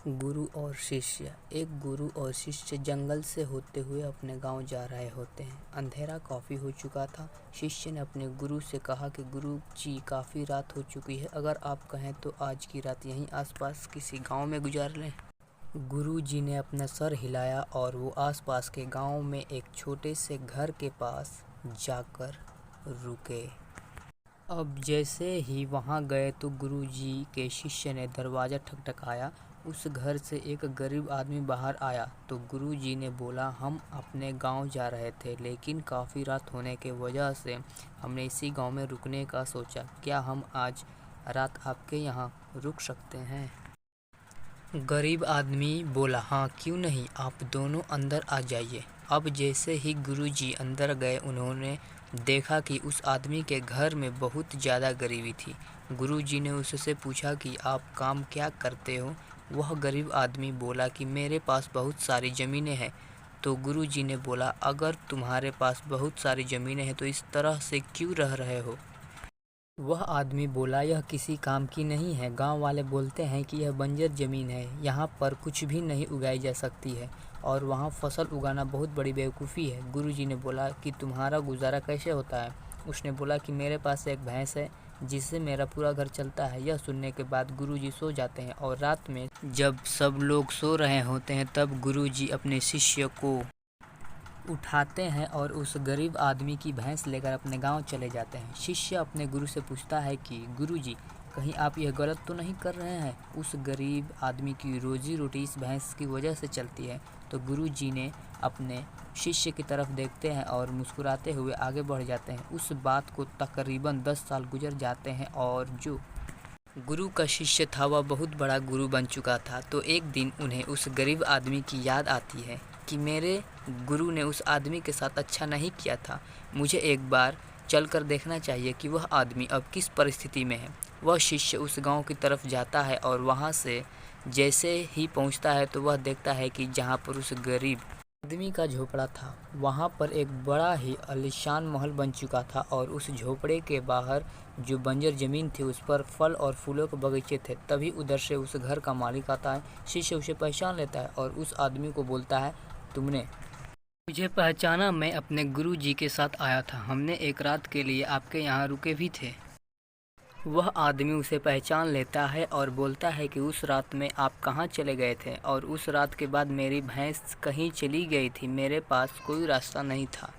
गुरु और शिष्य। एक गुरु और शिष्य जंगल से होते हुए अपने गांव जा रहे होते हैं। अंधेरा काफ़ी हो चुका था। शिष्य ने अपने गुरु से कहा कि गुरु जी, काफ़ी रात हो चुकी है, अगर आप कहें तो आज की रात यहीं आसपास किसी गांव में गुजार लें। गुरु जी ने अपना सर हिलाया और वो आसपास के गांव में एक छोटे से घर के पास जाकर रुके। अब जैसे ही वहां गए तो गुरु जी के शिष्य ने दरवाज़ा ठकठकाया। उस घर से एक गरीब आदमी बाहर आया तो गुरु जी ने बोला, हम अपने गांव जा रहे थे, लेकिन काफ़ी रात होने के वजह से हमने इसी गांव में रुकने का सोचा। क्या हम आज रात आपके यहाँ रुक सकते हैं? गरीब आदमी बोला, हाँ क्यों नहीं, आप दोनों अंदर आ जाइए। अब जैसे ही गुरुजी अंदर गए, उन्होंने देखा कि उस आदमी के घर में बहुत ज़्यादा गरीबी थी। गुरुजी ने उससे पूछा कि आप काम क्या करते हो? वह गरीब आदमी बोला कि मेरे पास बहुत सारी ज़मीनें हैं। तो गुरुजी ने बोला, अगर तुम्हारे पास बहुत सारी ज़मीनें हैं तो इस तरह से क्यों रह रहे हो? वह आदमी बोला, यह किसी काम की नहीं है। गांव वाले बोलते हैं कि यह बंजर ज़मीन है, यहाँ पर कुछ भी नहीं उगाई जा सकती है और वहाँ फसल उगाना बहुत बड़ी बेवकूफ़ी है। गुरुजी ने बोला कि तुम्हारा गुजारा कैसे होता है? उसने बोला कि मेरे पास एक भैंस है जिससे मेरा पूरा घर चलता है। यह सुनने के बाद गुरुजी सो जाते हैं और रात में जब सब लोग सो रहे होते हैं तब गुरुजी अपने शिष्य को उठाते हैं और उस गरीब आदमी की भैंस लेकर अपने गांव चले जाते हैं। शिष्य अपने गुरु से पूछता है कि गुरुजी, कहीं आप यह गलत तो नहीं कर रहे हैं? उस गरीब आदमी की रोजी रोटी इस भैंस की वजह से चलती है। तो गुरुजी ने अपने शिष्य की तरफ देखते हैं और मुस्कुराते हुए आगे बढ़ जाते हैं। उस बात को तकरीबन 10 साल गुजर जाते हैं और जो गुरु का शिष्य था वह बहुत बड़ा गुरु बन चुका था। तो एक दिन उन्हें उस गरीब आदमी की याद आती है कि मेरे गुरु ने उस आदमी के साथ अच्छा नहीं किया था, मुझे एक बार चलकर देखना चाहिए कि वह आदमी अब किस परिस्थिति में है। वह शिष्य उस गांव की तरफ जाता है और वहां से जैसे ही पहुंचता है तो वह देखता है कि जहां पर उस गरीब आदमी का झोपड़ा था, वहां पर एक बड़ा ही आलीशान महल बन चुका था और उस झोपड़े के बाहर जो बंजर ज़मीन थी उस पर फल और फूलों के बगीचे थे। तभी उधर से उस घर का मालिक आता है। शिष्य उसे पहचान लेता है और उस आदमी को बोलता है, तुमने मुझे पहचाना? मैं अपने गुरु जी के साथ आया था, हमने एक रात के लिए आपके यहाँ रुके भी थे। वह आदमी उसे पहचान लेता है और बोलता है कि उस रात में आप कहाँ चले गए थे? और उस रात के बाद मेरी भैंस कहीं चली गई थी, मेरे पास कोई रास्ता नहीं था।